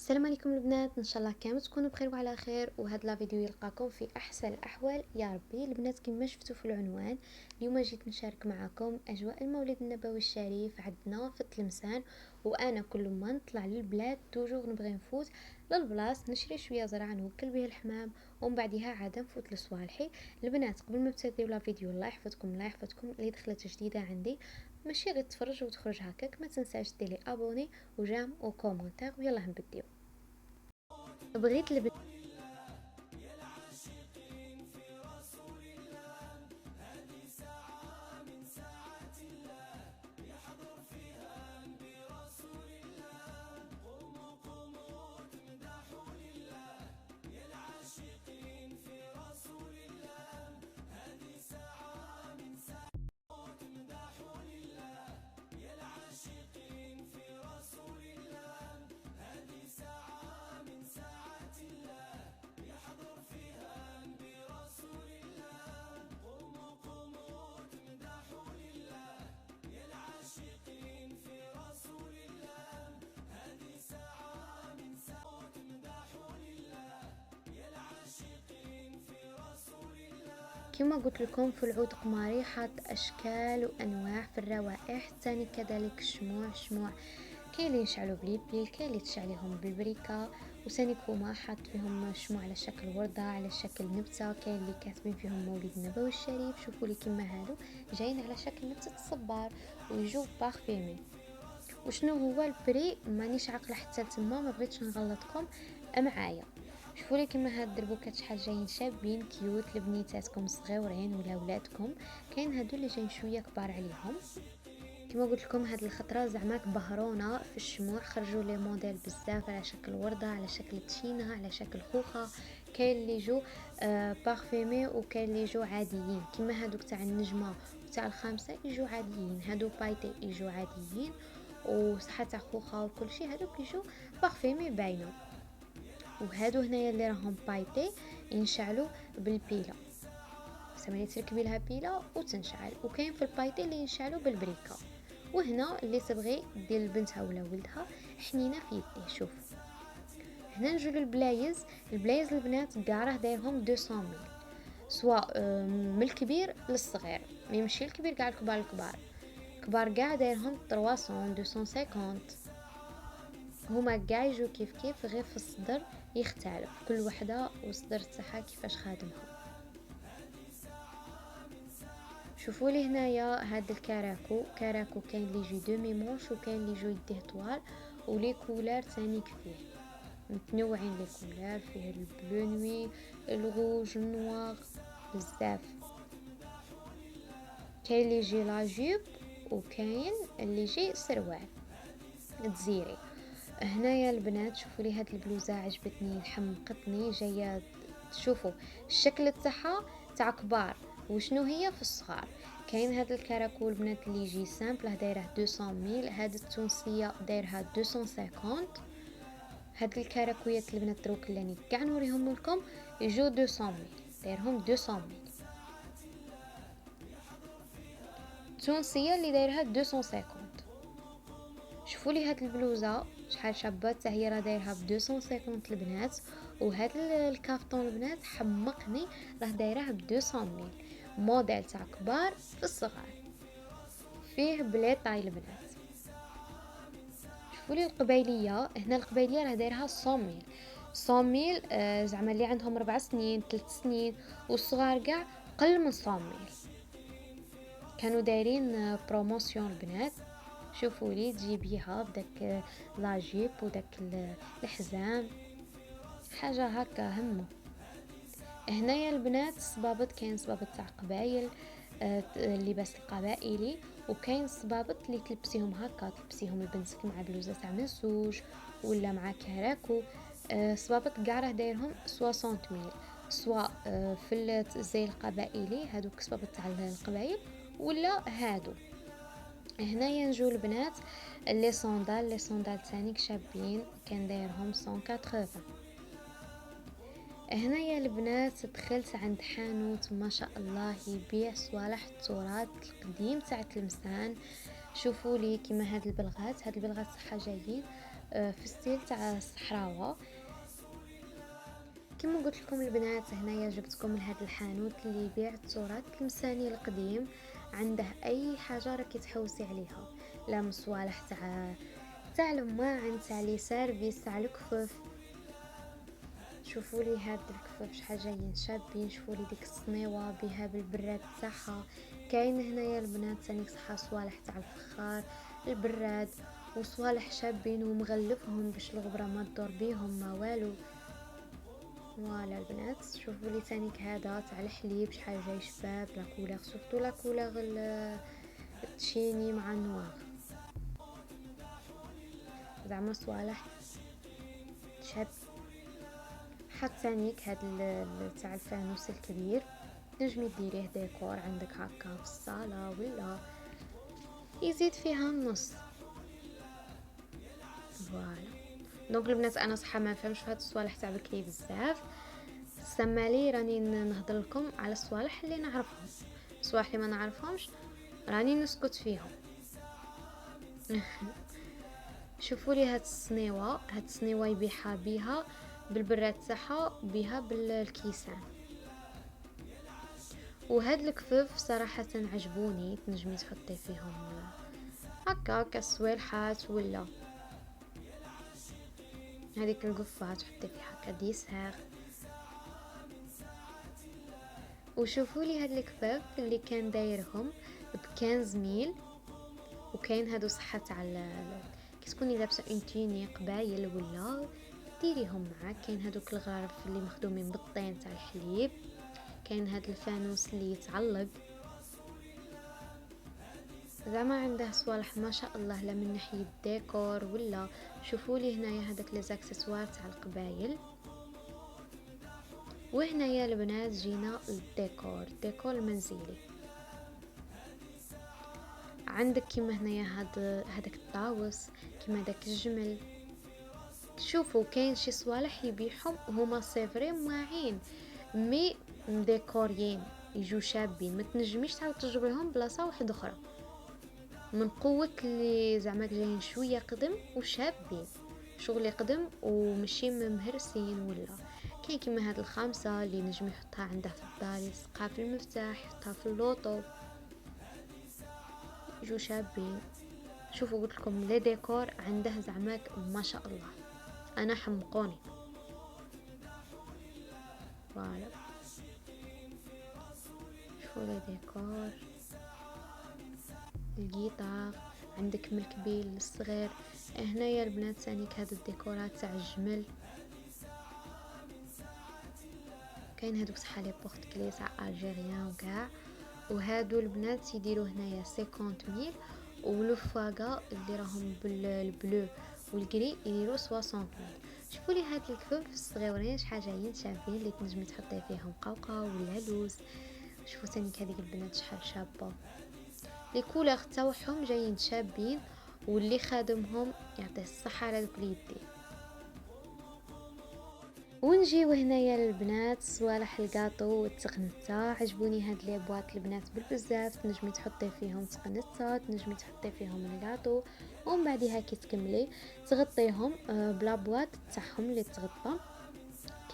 السلام عليكم البنات، ان شاء الله كامل تكونوا بخير وعلى خير. وهذا لا فيديو يلقاكم في احسن الاحوال يا ربي. البنات كما شفتوا في العنوان، اليوم جيت نشارك معكم اجواء المولد النبوي الشريف عندنا في تلمسان. وانا كل ما نطلع للبلاد توجور نبغي نفوت للبلاص نشري شويه زرع نوكل به الحمام، ومن بعدها عاد نفوت لصوالحي. البنات قبل ما تبداو لا فيديو الله يحفظكم اللي دخلت جديده عندي ماشي غير تفرج وتخرج هكاك، ما تنساش ديري ابوني وجام وكومونتير. ويلا نبداو. بغيت كما قلت لكم في العود قماري حاط اشكال وانواع في الروائح، ثاني كذلك شموع كاين اللي ينشعلوا باليبيل، كاين اللي تشعليهم بالبريكا، وثاني كوما حاط فيهم شموع على شكل ورده على شكل نبته، كاين اللي كاتبين فيهم مولد النبوي الشريف. شوفوا لي كما هادو جايين على شكل نبته الصبار ويجوا بارفيمي. وشنو هو البري مانيش عاقله حتى تما، ما بغيتش نغلطكم معايا. شوفوا لي كما هاد الدربوكات شحال جايين شابين كيوت لبنيتاتكم الصغيورين ولا ولادكم. كاين هادو اللي جايين شويه كبار عليهم. كما قلت لكم هاد الخطره زعما بهرونا في الشموع، خرجوا لي موديل بزاف على شكل ورده على شكل تشينه على شكل خوخه. كاين اللي جو بارفيمي وكاين اللي جو عاديين كما هادوك تاع النجمه وتاع الخامسه يجوا عاديين، هادو بايتي يجوا عاديين، وصحه تاع خوخه وكل شيء هادوك يجوا بارفيمي باينه. وهادو هنايا اللي راهم بايتي ينشعلوا بالبيله، سمعني تركبي لها بيله وتنشعل. وكاين في البايتي اللي ينشعلوا بالبريكا. وهنا اللي تبغي دير لبنتها ولا ولدها حنينه في يديه. شوف هنا نجو للبلايز. البلايز البنات كاع راه دايرهم 200 ميل، سواء من الكبير للصغير، ما يمشي الكبير كاع الكبار كبار كاع دايرهم 300 250. هما كاع يجو كيف غير في الصدر يختلف، كل وحده والصدر تاعها كيفاش خادمها. شوفوا لي هنايا هاد الكراكو كاين اللي يجي دومي مونش وكاين اللي يجي يديه طوال، ولي كولار تانيك فيه متنوعين، لي كولار فيه البلو نوي الروج النوار بزاف. كاين اللي يجي لاجيب وكاين اللي يجي سروال تزيري. هنايا البنات شوفوا لي هاد البلوزه عجبتني حمقتني، جايه تشوفوا الشكل تاعها تاع كبار وشنو هي في الصغار. كاين هاد الكراكول بنات اللي يجي سامبل دايره 200 ميل، هاد التونسيه دايرها 250. هاد الكراكويات البنات دروك اللي كاع نوريهم لكم يجو 200 ميل، دايرهم 200 ميل. التونسيه اللي دايرها 250. شوفوا لي هاد البلوزه شحال شابه، حتى هي راه دايرها ب 250 البنات. وهاد الكافتون البنات حمقني، راه دايره ب 200 ميل، موديل تاع كبار في الصغار، فيه بلي طاي البنات. شوفوا لي القبايليه هنا، القبايليه راه دايرها 100 ميل 100 ميل، زعما اللي عندهم 4 سنين 3 سنين والصغار كاع قل من 100 ميل. كانوا دايرين بروموسيون البنات. شوفوا لي تجيبيها بداك لاجيب وداك الحزام، حاجه هكا همه. هنايا البنات صبابط، كاين صبابط تاع قبايل، اللباس القبائلي، وكاين صبابط اللي تلبسيهم هكا، تلبسيهم لبنتك مع بلوزه تاع منسوج ولا مع كراكو. صبابط كاع راه دايرهم 60 ميل، سواء في الزي القبائلي هادوك صبابط تاع القبايل ولا هادو. هنايا نجو البنات لي صوندال تانيك شابين، كان دايرهم 180. هنايا البنات دخلت عند حانوت ما شاء الله يبيع صوالح التراث القديم تاع تلمسان. شوفوا لي كيما هاد البلغات صحه جايين في ستيل تاع الصحراوه. كما قلت لكم البنات، هنايا جبتكم لهذا الحانوت اللي يبيع التراث التمثالي القديم. عنده اي حاجه راكي تحوسي عليها، لا مصوالح تاع الماعن، تاع لي سيرفيس، تاع الكفف. شوفوا لي هاد الكفف شحال جايين شابين، شوفوا لي ديك الصنيوه بها بالبراد تاعها. كاين هنايا البنات ثاني صحه صوالح تاع الفخار، البراد، وصوالح شابين ومغلفهم باش الغبره ما تدور بيهم ما والو. فوالا البنات، شوفوا لي ثانيك هذا تاع الحليب شحال جاي شباب، لا كولور سورتو لا كولور التشيني مع النوار، زعما صوالح شاب. حط ثانيك هاد تاع الفانوس الكبير، تنجمي ديريه ديكور عندك هكا في الصاله، ولا يزيد فيها النص. فوالا دونك البنات، انا صح ما نفهمش في هاد الصوالح تاع بكري بزاف، سمالي راني نهضر لكم على الصوالح اللي نعرفهم. الصوالح اللي ما نعرفهمش راني نسكت فيهم. شوفوا لي هاد الصنيوه يبيعها بها بالبراد تاعها، بها بالكيسان. وهاد الكفف صراحه عجبوني، تنجمي تحطي فيهم هكا كسوالحات، ولا هذيك القفه تحطي فيها هكا ديسير. وشوفوا لي هاد الكفاف اللي كان دايرهم ب15 ميل. وكاين هادو صحه تاع كي تكوني لابسه اون توني قبايل ولا ديريهم معاك. كاين هادوك الغرف اللي مخدومين بالطين تاع الحليب، كاين هاد الفانوس اللي يتعلق، زعما عنده صوالح ما شاء الله، لا من ناحيه الديكور ولا. شوفوا لي هنايا هذاك لي زاكسسوار تاع القبايل. وهنايا البنات جينا للديكور، الديكور المنزلي. عندك كيما هنايا هذاك الطاوس، كيما داك الجمل. شوفوا كاين شي صوالح يبيعهم هما صفرين ماعين، مي ديكوريين يجو شابين، ما تنجميش تعاود تجبريهم بلاصه واحده اخرى، من قوه اللي زعما جايين شويه قدم وشابين، شغل قدم ومشي مهرسين. ولا كاين كيما هاد الخامسه اللي نجم يحطها عنده في الدار، يلصقها في المفتاح، يحطها في اللوطو، يجو شابين. شوفوا قلت لكم لي ديكور عنده زعماك ما شاء الله، انا حمقوني. فوالا شوفوا لي ديكور، الجيتار، عندك من الكبير للصغير. هنايا البنات ثانيك هادو الديكورات تاع الجمل. كاين هادوك صح لي بورت كلي تاع الجيريان وكاع. وهادو البنات يديروا هنايا 50 ميل، ولو فواغا اللي راهم بالبلو والجري يديروا 60 ميل. شوفوا لي هاد الكفوف الصغيورين شحال جايين شابين، اللي تنجمي تحطي فيهم قوقه ولا لوز. شوفوا ثاني هذيك البنات شحال شابه، لي كولور تاعهم جايين شابين، واللي خادمهم يعطيه الصحه على دوك اليدين. ونجيو هنايا للبنات صوالح الكاطو والتقنته. عجبوني هاد لي بواط البنات بالبزاف، تنجمي تحطي فيهم تقنته، تنجمي تحطي فيهم الكاطو، ومن بعدها كي تكملي تغطيهم بلا بواط تاعهم اللي تغطى.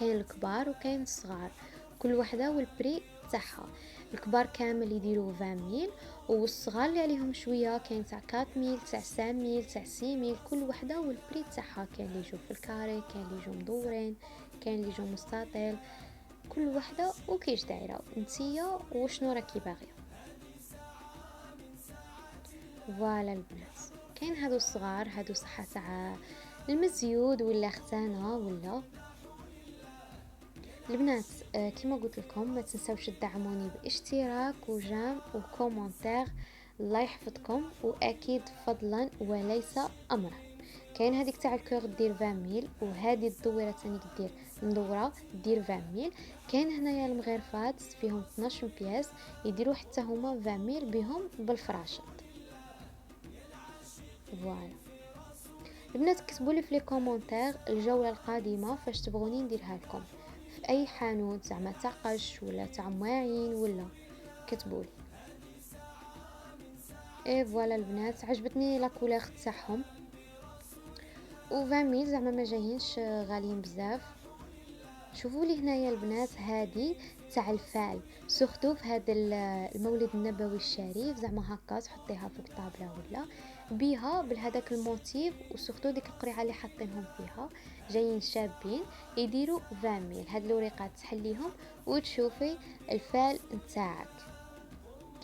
كاين الكبار وكاين الصغار، كل وحده والبري تاعها. الكبار كامل يديروا 20 ميل، والصغار اللي عليهم شويه كاين تاع 4 ميل، تاع 5 ميل، تاع 6 ميل، كل وحده والبري تاعها. كاين اللي يجوا في الكاري، كاين اللي يجوا مدورين، كاين اللي يجوا مستطيل، كل وحده وكيش دايره نتيا وشنو راكي باغيه. فوالا البنات، كاين هادو الصغار، هادو صحه تاع المزيود ولا ختانه ولا. البنات كما قلت لكم ما تنسوش تدعموني باشتراك وجام وكومنتير، الله يحفظكم. واكيد فضلا وليس امرا. كاين هذيك تاع الكور دير 20 ميل، وهذه الدويره ثاني دير مدوره دير 20 ميل. كاين هنايا المغرفات فيهم 12 بياس يديروا حتى هما 20 ميل بهم بالفراشط. فوالا البنات، كتبوا لي في لي كومنتير الجوله القادمه فاش تبغوني نديرها لكم، في اي حانوت زعما تاع قش ولا تاع مواعين ولا، كتبولي. اي فوالا البنات، عجبتني لا كولور تاعهم. و20 ميل زعما ما جايينش غاليين بزاف. شوفوا لي هنايا البنات هادي تاع الفال، سورتو في هذا المولد النبوي الشريف، زعما هكا تحطيها فوق الطابله ولا بيها بالهداك الموتيف، وسورتو ديك القريعه اللي حاطينهم فيها جايين شابين. يديروا 20 ميل هاد الوريقات تحليهم وتشوفي الفال نتاعك.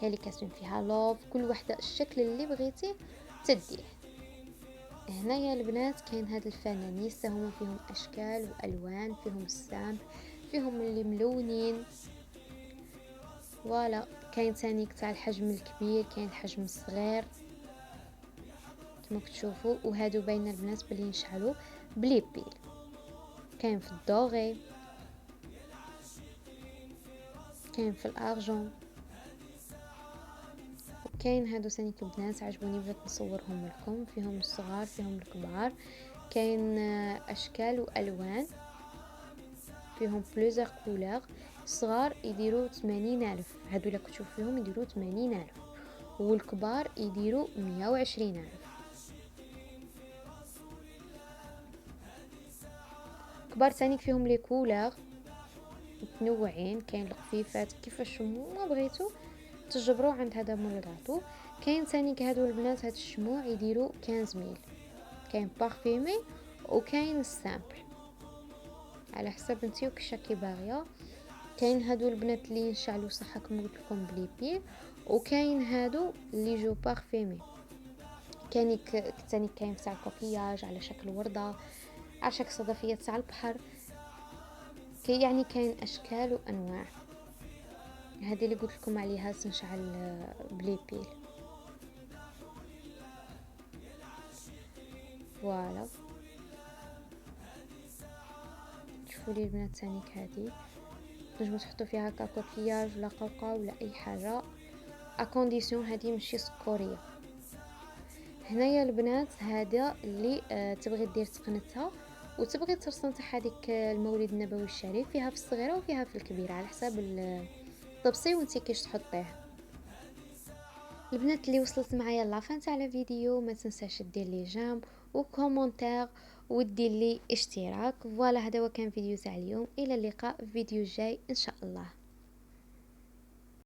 كاين اللي كاتبين فيها لوف، كل وحده الشكل اللي بغيتي تديه. هنايا البنات كاين هاد الفنانيس هما فيهم اشكال والوان، فيهم السامب، فيهم اللي ملونين. فوالا كاين تاني تاع الحجم الكبير، كاين الحجم الصغير كما كتشوفوا. وهادو باين البنات بلي نشعلوا بلي بيل. كاين في الدوغي، كاين في الارجون، وكاين هادو ثاني البنات عجبوني بغيت نصورهم لكم. فيهم الصغار فيهم الكبار، كاين اشكال والوان، فيهم بلوزر كولور. الصغار يديروا 80,000، هادو اللي كتشوف فيهم يديروا 80,000، والكبار يديروا 120,000. كبار تانيك فيهم لي كولور متنوعين، كاين الخفيفات كيفاش ما بغيتو تجبروا عند هذا مولاتو. كاين تانيك هادو البنات هاد الشموع يديروا 15,000، كاين بارفيمي وكاين السامبل على حسب نتي وكشا كي باغيه. كاين هادو البنات اللي نشعلوا صح كما قلت لكم بلي بي، وكاين هادو اللي جو بارفيمي. كاين ثاني كاين تاع الكوكياج على شكل ورده، على شكل صدفيه تاع البحر. يعني كاين اشكال وانواع. هذه اللي قلت لكم عليها تنشعل بلي بيل. فوالا شوفوا لي البنات ثاني هذه تنجموا تحطوا فيها هكا كوكياج ولا قوقعه ولا اي حاجه، اكونديسيون هذه ماشي سكوريه. هنايا البنات هذا اللي تبغي دير تقنتها وتبغي ترسم تاع هذيك المولد النبوي الشريف، فيها في الصغيره وفيها في الكبيره على حساب الطبسي وانتي كيش تحطيه. البنات اللي وصلت معايا لافان تاع الفيديو ما تنساش دير لي جيم وكومونتير ودير لي اشتراك. فوالا هذا هو كان فيديو تاع اليوم، الى اللقاء في فيديو جاي ان شاء الله.